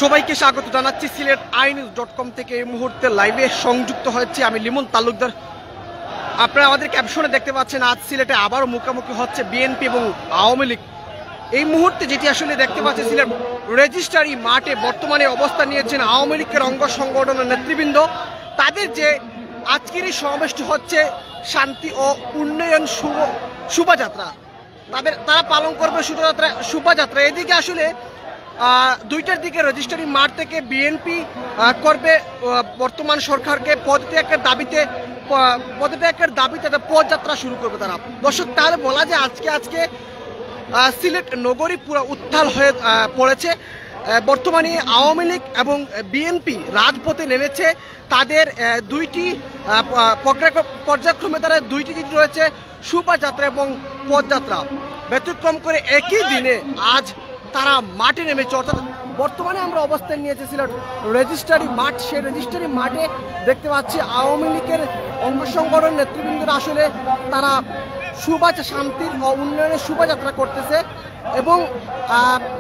সবাইকে স্বাগত জানাচ্ছি সিলেট iNews.com থেকে। এই মুহূর্তে লাইভে সংযুক্ত হচ্ছে আমি লিমন তালুকদার। আপনারা আমাদের ক্যাপশনে দেখতে পাচ্ছেন আজ সিলেটে আবারও মুখোমুখি হচ্ছে বিএনপি এবং আওয়ামী লীগ। এই মুহূর্তে যেটি আসলে দেখতে পাচ্ছি সিলেট রেজিস্ট্রারি মাঠে বর্তমানে অবস্থান নিয়েছেন আওয়ামী লীগের অঙ্গ সংগঠনের নেতৃবৃন্দ। তাদের যে আজকের এই সমাবেশটি হচ্ছে শান্তি ও উন্নয়ন শোভাযাত্রা, তারা পালন করবে শোভাযাত্রা। এদিকে আসলে 2টার দিকে রেজিস্ট্রারি মাঠ থেকে বিএনপি করবে বর্তমান সরকারকে পদত্যাগের দাবিতে পদযাত্রা শুরু করবে তারা। দর্শক, তাহলে বলা যায় আজকে সিলেট নগরী পুরো উত্তাল হয়ে পড়েছে। বর্তমানে আওয়ামী লীগ এবং বিএনপি রাজপথে নেমেছে। তাদের দুইটি পর্যায়ক্রমে তারা দুইটি দিক রয়েছে, শোভাযাত্রা এবং পদযাত্রা। ব্যতিক্রম করে একই দিনে আজ তারা মাঠে নেমেছে। অর্থাৎ বর্তমানে আমরা অবস্থান নিয়েছি সিলেট রেজিস্ট্রারি মাঠ। সেই রেজিস্ট্রারি মাঠে দেখতে পাচ্ছি আওয়ামী লীগের অঙ্গ সংগঠন নেতৃবৃন্দরা আসলে তারা শান্তির ও উন্নয়নের শোভাযাত্রা করতেছে। এবং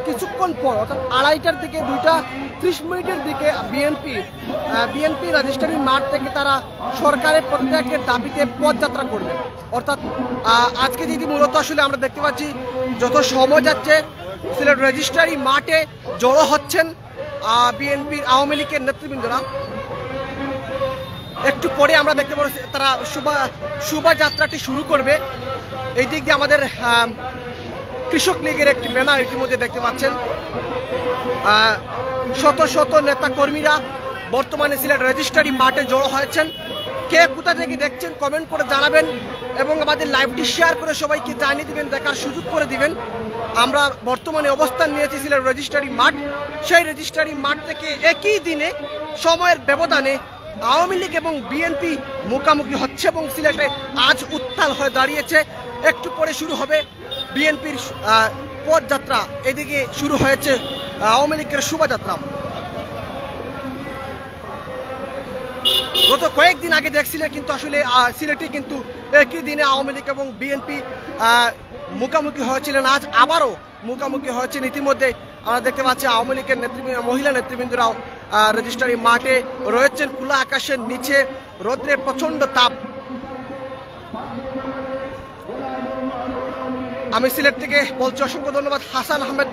কিছুক্ষণ পর অর্থাৎ 2:30টার দিকে 2:30 দিকে বিএনপি রেজিস্ট্রারি মাঠ থেকে তারা সরকারের পদত্যাগের দাবিতে পদযাত্রা করবে। অর্থাৎ আজকে যেটি মূলত আসলে আমরা দেখতে পাচ্ছি যত সময় যাচ্ছে সিলেট রেজিস্ট্রারি মাঠে জড়ো হচ্ছেন বিএনপির আওয়ামী লীগের নেতৃবৃন্দরা। একটু পরে আমরা দেখতে পাচ্ছি তারা শোভাযাত্রাটি শুরু করবে। এই দিক দিয়ে আমাদের কৃষক লীগের একটি ব্যানার ইতিমধ্যে দেখতে পাচ্ছেন। শত শত নেতা কর্মীরা বর্তমানে সিলেট রেজিস্ট্রারি মাঠে জড়ো হয়েছেন। কে কোথা থেকে দেখছেন কমেন্ট করে জানাবেন এবং আমাদের লাইভটি শেয়ার করে সবাইকে জানিয়ে দিবেন, দেখার সুযোগ করে দিবেন। আমরা বর্তমানে অবস্থান নিয়েছি সিলেট রেজিস্ট্রারি মাঠ। সেই রেজিস্ট্রারি মাঠ থেকে একই দিনে সময়ের ব্যবধানে আওয়ামী লীগ এবং বিএনপি মুখোমুখি হচ্ছে এবং সিলেটে আজ উত্তাল হয়ে দাঁড়িয়েছে। একটু পরে শুরু হবে বিএনপির পদযাত্রা, এদিকে শুরু হয়েছে আওয়ামী লীগের শোভাযাত্রা। গত কয়েকদিন আগে দেখছিলেন কিন্তু আসলে সিলেটে কিন্তু একই দিনে আওয়ামী লীগ এবং বিএনপি মুখোমুখি হয়েছিলেন। আজ আবারও মুখোমুখি হয়েছেন। ইতিমধ্যে আমরা দেখতে পাচ্ছি আওয়ামী লীগের মহিলা নেতৃবৃন্দরাও রেজিস্ট্রারি মাঠে রয়েছেন। খোলা আকাশের নিচে রৌদ্রের প্রচন্ড তাপ। আমি সিলেট থেকে বলছি অসংখ্য ধন্যবাদ হাসান আহমেদ,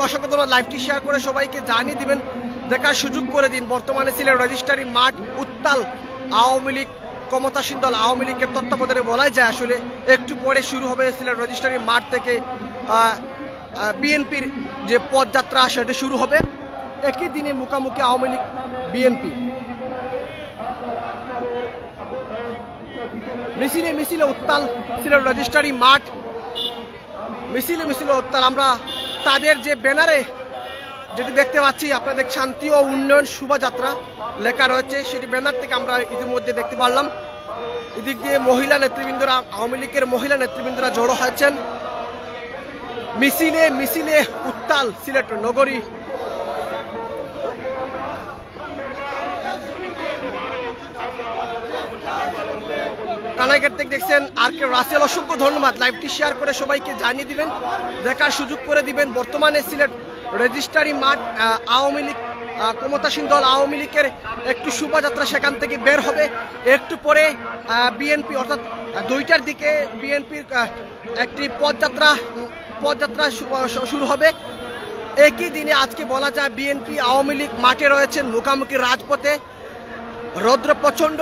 অসংখ্য ধন্যবাদ। লাইভটি শেয়ার করে সবাইকে জানিয়ে দিবেন, দেখার সুযোগ করে দিন। বর্তমানে সিলেট রেজিস্ট্রারি মাঠ উত্তাল। আওয়ামী লীগ ক্ষমতাসীন দল আওয়ামী লীগের তত্ত্বাবধানে বলাই যায় আসলে একটু পরে শুরু হবে সিলেট রেজিস্ট্রারি মাঠ থেকে বিএনপির যে পদযাত্রা সেটা শুরু হবে। একই দিনে মুখোমুখি আওয়ামী লীগ বিএনপি। মিছিলে উত্তাল সিলেট রেজিস্ট্রারি মাঠ, মিছিলে উত্তাল। আমরা তাদের যে ব্যানারে যেটি দেখতে পাচ্ছি আপনাদের শান্তি ও উন্নয়ন শোভাযাত্রা লেখা রয়েছে, সেটি ব্যানার থেকে আমরা ইতিমধ্যে দেখতে পারলাম। এদিক দিয়ে মহিলা নেতৃবৃন্দরা আওয়ামী লীগের মহিলা নেতৃবৃন্দরা জড়ো হয়েছেন। মিছিলে উত্তাল সিলেট নগরী। কানাইঘাট থেকে দেখছেন আর কে রাসেল, অসংখ্য ধন্যবাদ। লাইভটি শেয়ার করে সবাইকে জানিয়ে দিবেন, দেখার সুযোগ করে দিবেন। বর্তমানে সিলেট রেজিস্ট্রারি মাঠ আওয়ামী লীগ ক্ষমতাসীন দল আওয়ামী লীগের একটি শোভাযাত্রা সেখান থেকে বের হবে। একটু পরে বিএনপি অর্থাৎ 2টার দিকে বিএনপির একটি পদযাত্রা শুরু হবে। একই দিনে আজকে বলা যায় বিএনপি আওয়ামী লীগ মাঠে রয়েছেন মুখোমুখি রাজপথে। প্রচণ্ড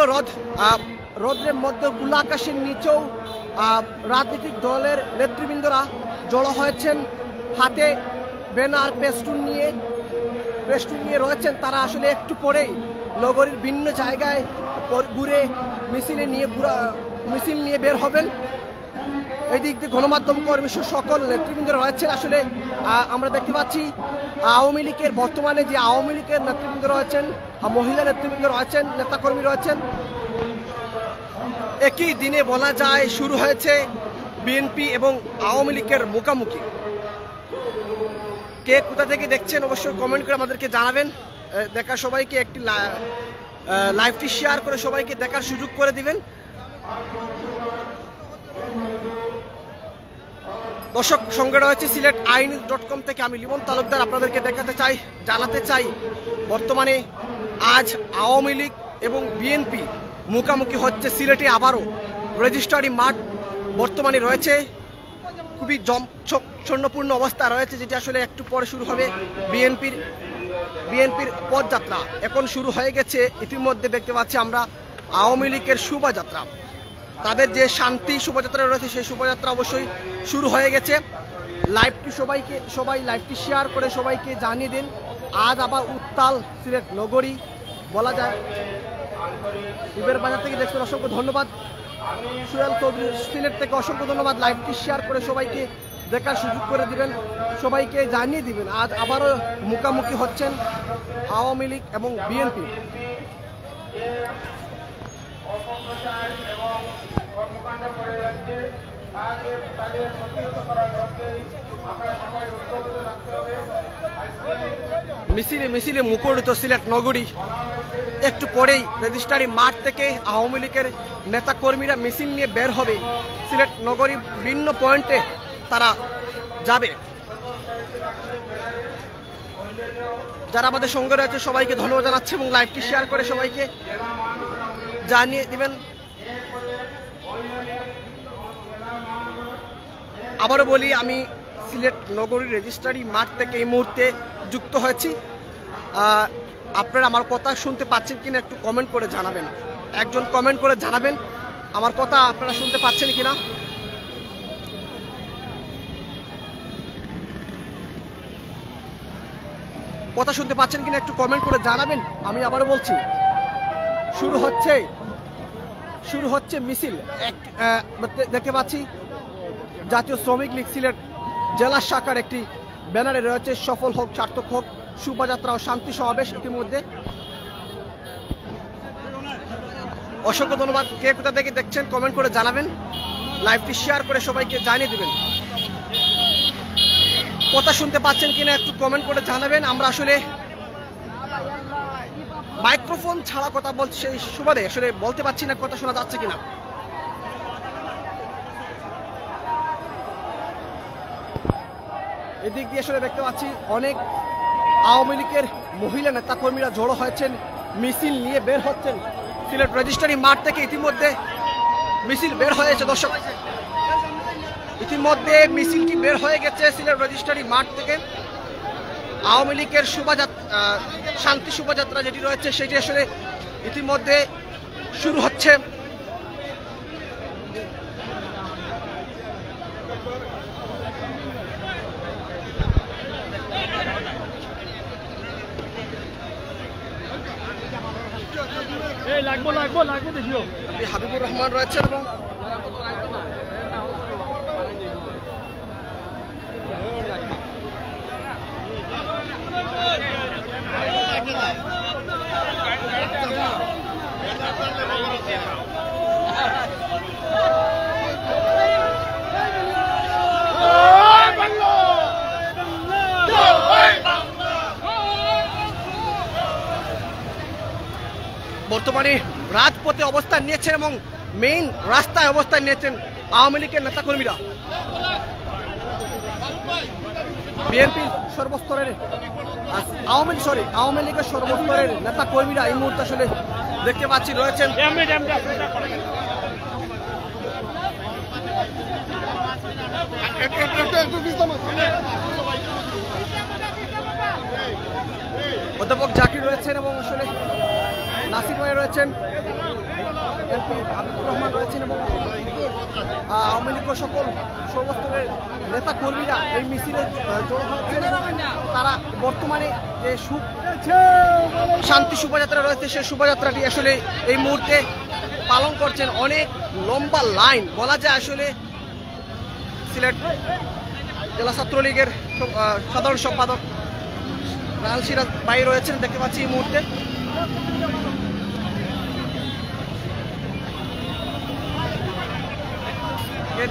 রৌদ্রের মধ্যে খোলা আকাশের নিচেও রাজনৈতিক দলের নেতৃবৃন্দরা জড়ো হয়েছেন। হাতে ব্যানার পেস্টুন নিয়ে রয়েছেন। তারা আসলে একটু পরেই নগরীর ভিন্ন জায়গায় ঘুরে মিছিল নিয়ে বের হবেন। এদিক দিয়ে গণমাধ্যম কর্মী সকল নেতৃবৃন্দ রয়েছেন। আসলে আমরা দেখতে পাচ্ছি আওয়ামী লীগের বর্তমানে যে আওয়ামী লীগের নেতৃবৃন্দ রয়েছেন, মহিলা নেতৃবৃন্দ রয়েছেন, নেতাকর্মী রয়েছেন। একই দিনে বলা যায় শুরু হয়েছে বিএনপি এবং আওয়ামী লীগের মুখোমুখি। কে কোথা থেকে দেখছেন অবশ্যই কমেন্ট করে আমাদেরকে জানাবেন। দেখার সবাইকে একটি লাইভটি শেয়ার করে সবাইকে দেখার সুযোগ করে দিবেন। দর্শক, সঙ্গে রয়েছে সিলেট inews.com থেকে আমি লিমন তালুকদার। আপনাদেরকে জানাতে চাই বর্তমানে আজ আওয়ামী লীগ এবং বিএনপি মুখোমুখি হচ্ছে সিলেটে। আবারও রেজিস্ট্রারি মাঠ বর্তমানে রয়েছে খুবই জমছন্নপূর্ণ অবস্থা রয়েছে, যেটি আসলে একটু পরে শুরু হবে। বিএনপির পদযাত্রা এখন শুরু হয়ে গেছে। ইতিমধ্যে দেখতে পাচ্ছি আমরা আওয়ামী লীগের শোভাযাত্রা, তাদের যে শান্তি শোভাযাত্রা রয়েছে সেই শোভাযাত্রা অবশ্যই শুরু হয়ে গেছে। সবাই লাইভটি শেয়ার করে সবাইকে জানিয়ে দিন। আজ আবার উত্তাল সিলেট নগরী বলা যায়। ইবের বাজার থেকে দেখছেন, অসংখ্য ধন্যবাদ। সুহেল চৌধুরী সিলেট থেকে অসংখ্য ধন্যবাদ। লাইভটি শেয়ার করে সবাইকে দেখার সুযোগ করে দিবেন, সবাইকে জানিয়ে দিবেন আজ আবারও মুখোমুখি হচ্ছেন আওয়ামী লীগ এবং বিএনপি। মিছিলে মুখরিত সিলেট নগরী। একটু পরেই রেজিস্ট্রারি মাঠ থেকে আওয়ামী লীগের নেতা কর্মীরা মিছিল নিয়ে বের হবে। সিলেট নগরী বিভিন্ন পয়েন্টে তারা যাবে। যারা আমাদের সঙ্গে রয়েছে সবাইকে ধন্যবাদ জানাচ্ছি এবং লাইভটি শেয়ার করে সবাইকে জানিয়ে দিবেন। আবারও বলি, আমি সিলেট নগরীর রেজিস্ট্রারি মাঠ থেকে এই মুহূর্তে যুক্ত হয়েছি। আপনারা আমার কথা শুনতে পাচ্ছেন কিনা একটু কমেন্ট করে জানাবেন। একজন কমেন্ট করে জানাবেন আমার কথা আপনারা শুনতে পাচ্ছেন কিনা। কথা শুনতে পাচ্ছেন কিনা একটু কমেন্ট করে জানাবেন। আমি আবারও বলছি, শুরু হচ্ছে মিছিল। দেখতে পাচ্ছি জাতীয় শ্রমিক লীগ সিলেট জেলা শাখার একটি ব্যানারে রয়েছে সফল হোক, সার্থক হোক শোভাযাত্রা ও শান্তি সমাবেশ। ইতিমধ্যে অসংখ্য ধন্যবাদ। কে কোথা থেকে দেখছেন কমেন্ট করে জানাবেন, লাইভটি শেয়ার করে সবাইকে জানিয়ে দিবেন। কথা শুনতে পাচ্ছেন কিনা একটু কমেন্ট করে জানাবেন। আমরা আসলে মাইক্রোফোন ছাড়া কথা বলছি, সেই সুবাদে আসলে বলতে পারছি না কথা শোনা যাচ্ছে কিনা। এদিক দিয়ে আসলে দেখতে পাচ্ছি অনেক আওয়ামী লীগের মহিলা নেতা কর্মীরা জড়ো হয়েছেন, মিছিল নিয়ে বের হচ্ছেন সিলেট রেজিস্ট্রারি মাঠ থেকে। ইতিমধ্যে মিছিল বের হয়েছে দর্শক, ইতিমধ্যে মিছিলটি বের হয়ে গেছে সিলেট রেজিস্ট্রারি মাঠ থেকে। আওয়ামী লীগের শান্তি শোভাযাত্রা যেটি রয়েছে সেটি আসলে ইতিমধ্যে শুরু হচ্ছে। হাবিবুর রহমান রয়েছেন এবং বর্তমানে রাজপথে অবস্থান নিয়েছেন এবং মেইন রাস্তায় অবস্থান নিয়েছেন আওয়ামী লীগের নেতাকর্মীরা। বিএনপির সর্বস্তরের আওয়ামী লীগের সর্বস্তরের নেতা কর্মীরা এই মুহূর্তে আসলে দেখতে পাচ্ছি রয়েছেন। অধ্যাপক জাকির রয়েছেন এবং আসলে নাসির ভাই রয়েছেন, হাবিবুর রহমান রয়েছেন এবং আওয়ামী লীগের সকল সর্বস্তরের নেতা কর্মীরা এই মিছিলে জড়ো হচ্ছেন। তারা বর্তমানে যে শান্তি শোভাযাত্রা রয়েছে সেই শোভাযাত্রাটি আসলে এই মুহূর্তে পালন করছেন। অনেক লম্বা লাইন বলা যায়। আসলে সিলেট জেলা ছাত্রলীগের সাধারণ সম্পাদক রাল সিরাজ ভাই রয়েছেন, দেখতে পাচ্ছি এই মুহূর্তে।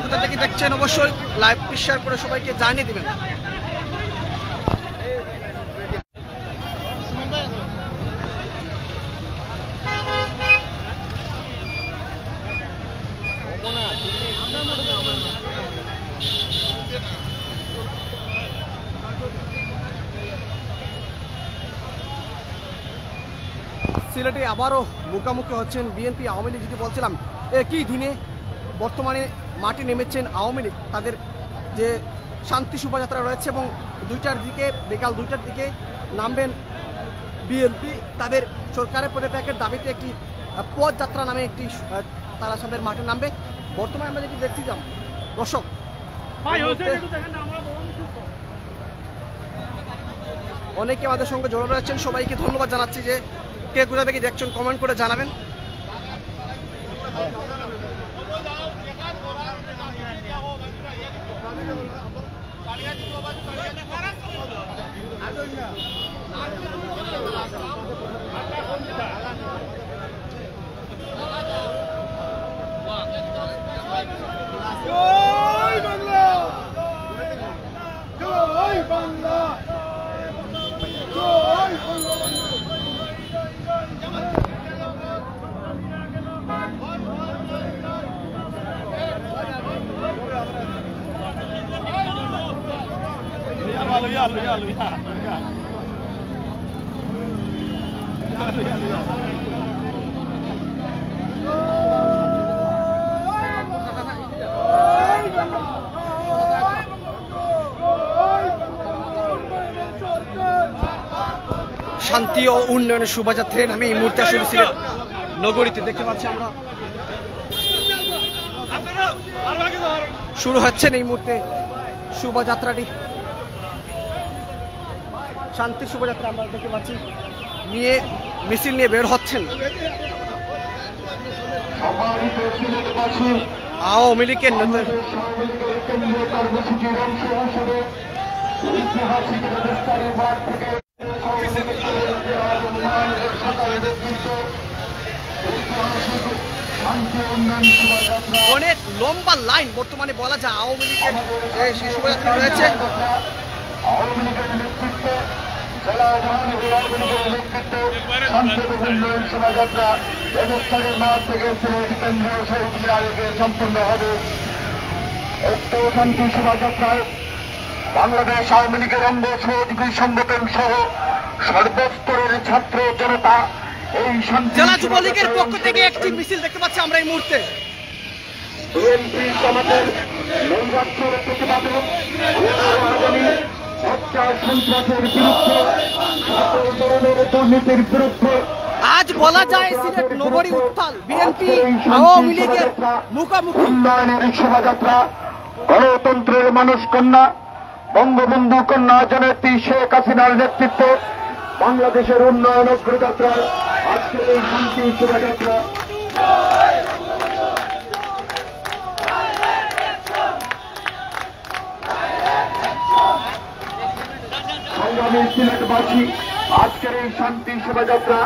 কোথা থেকে দেখছেন অবশ্যই লাইভটি শেয়ার করে সবাইকে জানিয়ে দিবেন। সিলেটে আবারও মুখোমুখি হচ্ছেন বিএনপি আওয়ামী লীগ। যেটি বলছিলাম, একই দিনে বর্তমানে মাঠে নেমেছেন আওয়ামী লীগ। তাদের যে শান্তি শোভাযাত্রা রয়েছে এবং বিকাল 2টার দিকে নামবেন বিএনপি। তাদের সরকারের পদত্যাগের দাবিতে একটি পদযাত্রা নামে একটি তারা সামনের মাঠে নামবে। বর্তমানে আমরা যেটি দেখছি যাম দর্শক, অনেকে আমাদের সঙ্গে জড়ো রয়েছেন। সবাইকে ধন্যবাদ জানাচ্ছি যে কে কোথা থেকে দেখছেন কমেন্ট করে জানাবেন। শান্তি ও উন্নয়নের শোভাযাত্রায় নামে এই মুহূর্তে আসলে সিলেট নগরীতে দেখতে পাচ্ছি আমরা শুরু হচ্ছেন এই মুহূর্তে শোভাযাত্রাটি। শান্তির শোভাযাত্রা আমরা দেখতে পাচ্ছি, নিয়ে মিছিল নিয়ে বের হচ্ছেন আওয়ামী লীগের নেতা। অনেক লম্বা লাইন বর্তমানে বলা যায় আওয়ামী লীগের সেই শোভাযাত্রা রয়েছে। শোভাযাত্রা রাজস্থানের মাঠ থেকে কেন্দ্রীয় শহীদ মিনারে সম্পূর্ণ হবে। উক্ত শান্তি শোভাযাত্রায় বাংলাদেশ আওয়ামী লীগের অঙ্গ সহযোগী সংগঠন সহ সর্বস্তরের ছাত্র জনতা এই জেলা যুবলীগের পক্ষ থেকে একটি মিছিল দেখতে পাচ্ছি আমরা এই মুহূর্তে। বিএনপি সমাজের নৈরাজ্যের প্রতিবাদে সন্ত্রাসের বিরুদ্ধে সকল ধরনের দুর্নীতির বিরুদ্ধে আজ বলা যায় সিলেট নগরী উত্তাল। বিএনপি আওয়ামী লীগের মুখোমুখি উন্নয়নের শোভাযাত্রা গণতন্ত্রের মানুষ কন্যা বঙ্গবন্ধু কন্যা জননেত্রী শেখ হাসিনার নেতৃত্বে বাংলাদেশের উন্নয়ন অগ্রযাত্রা আজকের এই শান্তি শোভাযাত্রা। সংগ্রামী সিলেটবাসী, আজকের এই শান্তি শোভাযাত্রা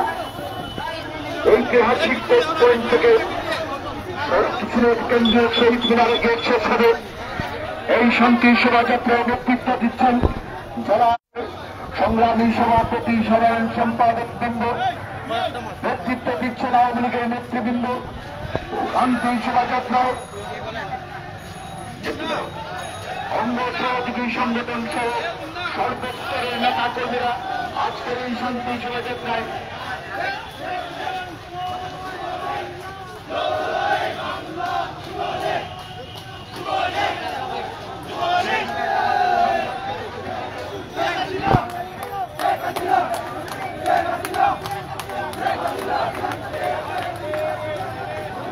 ঐতিহাসিক টেস্ট পয়েন্ট থেকে সিলেট কেন্দ্রীয় শহীদ মিনারে গেট শেষ হবে। এই শান্তি শোভাযাত্রায় নেতৃত্ব দিচ্ছেন জেলা সংগ্রামী সভাপতি সাধারণ সম্পাদক বৃন্দ, নেতৃত্ব দিচ্ছেন আওয়ামী লীগের নেতৃবৃন্দ। শান্তি শোভাযাত্রায় অঙ্গ সহযোগী সংগঠন সহ সর্বস্তরের নেতা কর্মীরা আজকের এই শান্তি শোভাযাত্রায়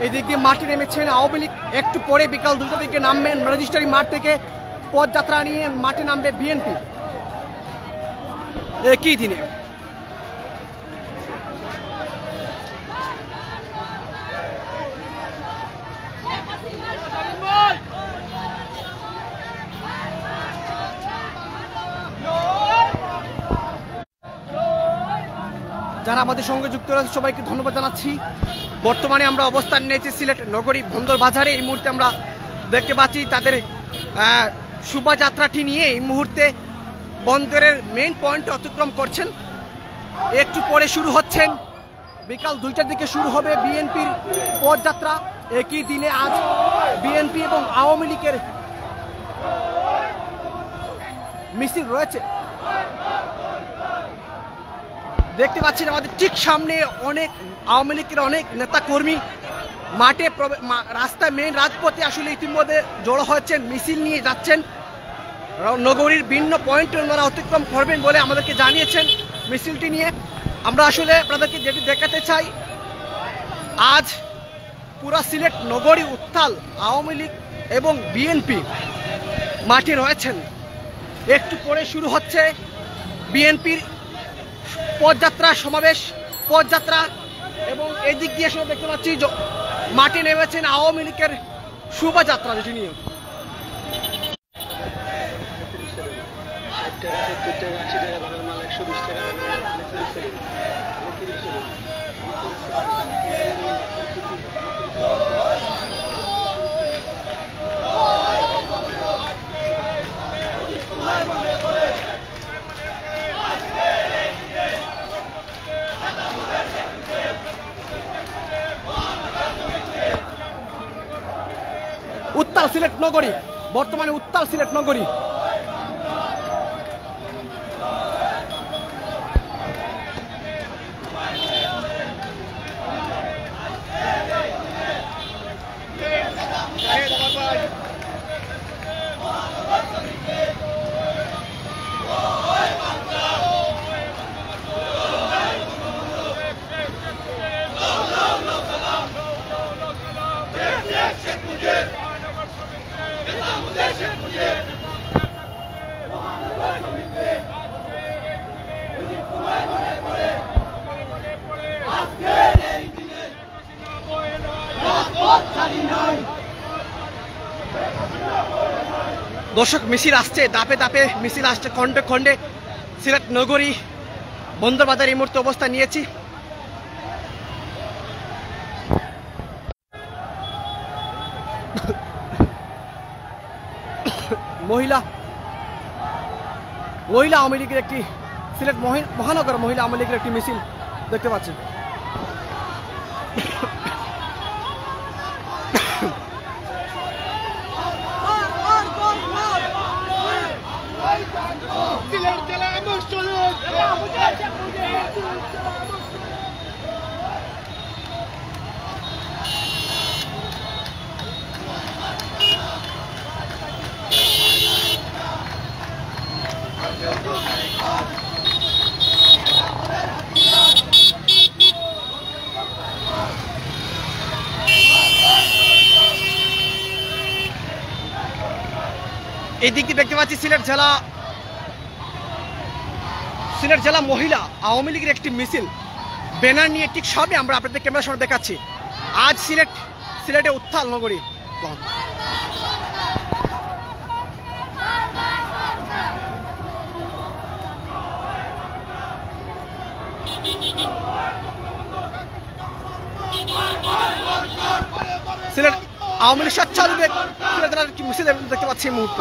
এদিক দিয়ে মাঠে নেমেছেন আওয়ামী লীগ। একটু পরে বিকাল 2টার দিকে নামবেন রেজিস্ট্রারি মাঠ থেকে পদযাত্রা নিয়ে মাঠে নামবে বিএনপি একই দিনে। যারা আমাদের সঙ্গে যুক্ত রয়েছে সবাইকে ধন্যবাদ জানাচ্ছি। বর্তমানে আমরা অবস্থান নিয়েছি সিলেট নগরী বন্দর বাজারে। এই মুহূর্তে আমরা দেখতে পাচ্ছি তাদের শোভাযাত্রাটি নিয়ে এই মুহূর্তে বন্দরের মেইন পয়েন্ট অতিক্রম করছেন। একটু পরে শুরু হচ্ছেন, বিকাল 2টার দিকে শুরু হবে বিএনপির পদযাত্রা। একই দিনে আজ বিএনপি এবং আওয়ামী লীগের মিছিল রয়েছে। দেখতে পাচ্ছেন আমাদের ঠিক সামনে অনেক আওয়ামী লীগের অনেক নেতা কর্মী মাঠে রাস্তায় মেইন রাজপথে আসলে ইতিমধ্যে জড়ো হচ্ছেন, মিছিল নিয়ে যাচ্ছেন। নগরীর ভিন্ন পয়েন্টে ওনারা অতিক্রম করবেন বলে আমাদেরকে জানিয়েছেন মিছিলটি নিয়ে। আমরা আসলে আপনাদেরকে যেটি দেখাতে চাই, আজ পুরা সিলেট নগরী উত্তাল, আওয়ামী লীগ এবং বিএনপি মাঠে রয়েছেন। একটু পরে শুরু হচ্ছে বিএনপির পদযাত্রা, সমাবেশ পদযাত্রা, এবং এই দিক দিয়ে আসলে দেখতে পাচ্ছি মাঠে নেমেছেন আওয়ামী লীগের শোভাযাত্রা যেটি নিয়ে। উত্তাল সিলেট নগরী, বর্তমানে উত্তাল সিলেট নগরী। দর্শক, মিছিল আসছে, দাপে দাপে মিছিল আসছে, খন্ডে খন্ডে। সিলেট নগরী বন্দরবাজার এই মুহূর্তে অবস্থা নিয়েছি। মহিলা আওয়ামী লীগের একটি, সিলেট মহানগর মহিলা আওয়ামী লীগের একটি মিছিল দেখতে পাচ্ছেন। এই দিক দিয়ে দেখতে পাচ্ছি সিলেট জেলা মহিলা আওয়ামী লীগের একটি মিছিল, ব্যানার নিয়ে ঠিক সবই আমরা আপনাদের ক্যামেরার সামনে দেখাচ্ছি। আজ সিলেটে উত্তাল নগরী। সিলেট আওয়ামী লীগ স্বেচ্ছাসেবক সিলেটের একটি মিছিল দেখতে পাচ্ছি এই মুহূর্তে।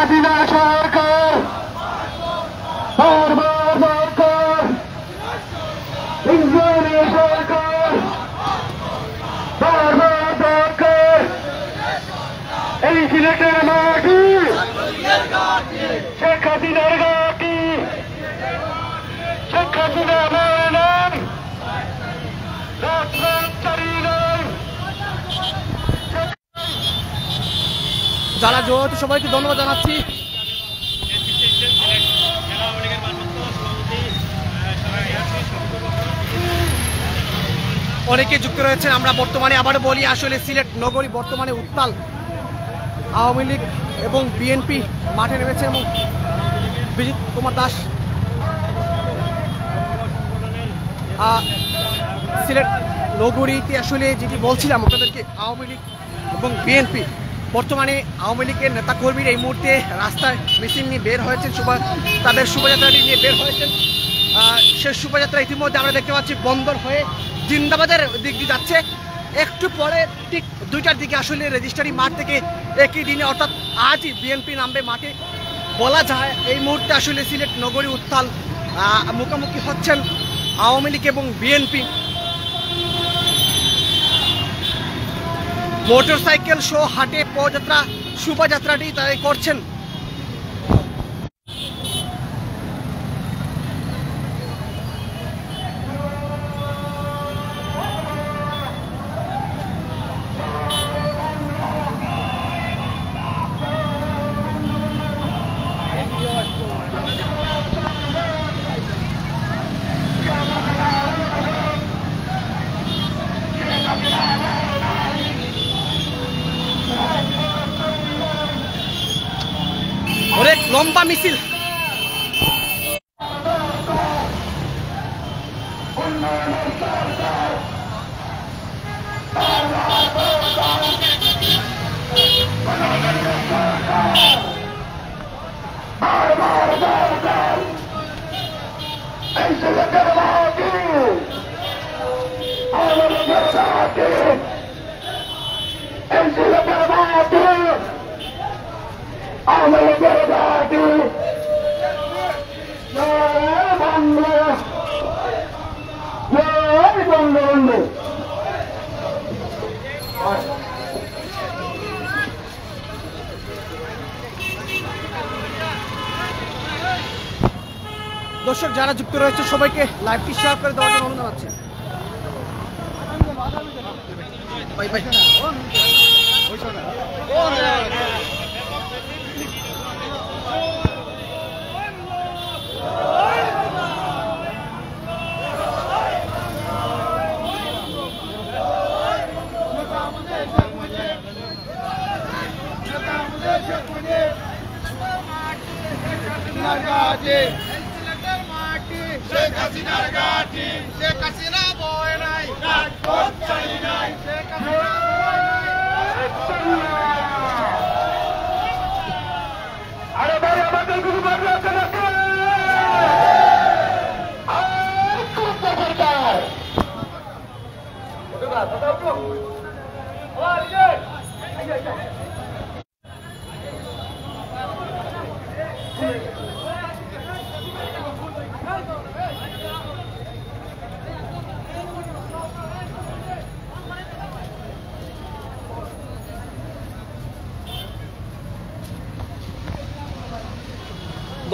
হাসিনা সরকার সরকার ইন্দ্রের সরকার সরকার এই সিলেটের মাটি শেখ হাসিনার ঘাটি, শেখ হাসিনা মারলেন যারা জড়িত সবাইকে ধন্যবাদ জানাচ্ছি। অনেকে যুক্ত রয়েছেন। আমরা বর্তমানে আবারও বলি, আসলে সিলেট নগরী বর্তমানে উত্তাল, আওয়ামী লীগ এবং বিএনপি মাঠে নেমেছে এবং বিজিত কুমার দাস সিলেট নগরীতে আসলে যেটি বলছিলাম আপনাদেরকে, আওয়ামী লীগ এবং বিএনপি বর্তমানে আওয়ামী লীগের নেতাকর্মীরা এই মুহূর্তে রাস্তায় মিছিল নিয়ে বের হয়েছেন, তাদের শোভাযাত্রাটি নিয়ে বের হয়েছেন সেই শোভাযাত্রা ইতিমধ্যে আমরা দেখতে পাচ্ছি বন্দর হয়ে জিন্দাবাদের দিক দিয়ে যাচ্ছে। একটু পরে ঠিক 2টার দিকে আসলে রেজিস্ট্রারি মাঠ থেকে একই দিনে অর্থাৎ আজই বিএনপি নামবে মাঠে। বলা যায় এই মুহূর্তে আসলে সিলেট নগরী উত্তাল, মুখোমুখি হচ্ছেন আওয়ামী লীগ এবং বিএনপি। মোটরসাইকেল সহ হাটে পদযাত্রা শোভাযাত্রাটি তাই করছেন। অনেক লম্বা মিছিল। দর্শক যারা যুক্ত রয়েছে সবাইকে লাইভটি শেয়ার করে দেওয়ার জন্য অনুরোধ জানাচ্ছি।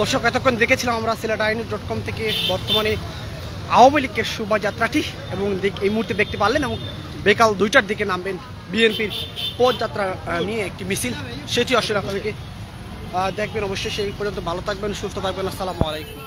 দর্শক এতক্ষণ দেখেছিলাম আমরা সিলেটাইনিউজ.com থেকে বর্তমানে আওয়ামী লীগের শোভাযাত্রাটি, এবং এই মুহূর্তে দেখতে পারলেন এবং বিকাল 2টার দিকে নামবেন বিএনপির পদযাত্রা নিয়ে একটি মিছিল, সেটি আসলে আপনাদেরকে দেখবেন। অবশ্যই সেই পর্যন্ত ভালো থাকবেন, সুস্থ থাকবেন। আসসালামু আলাইকুম।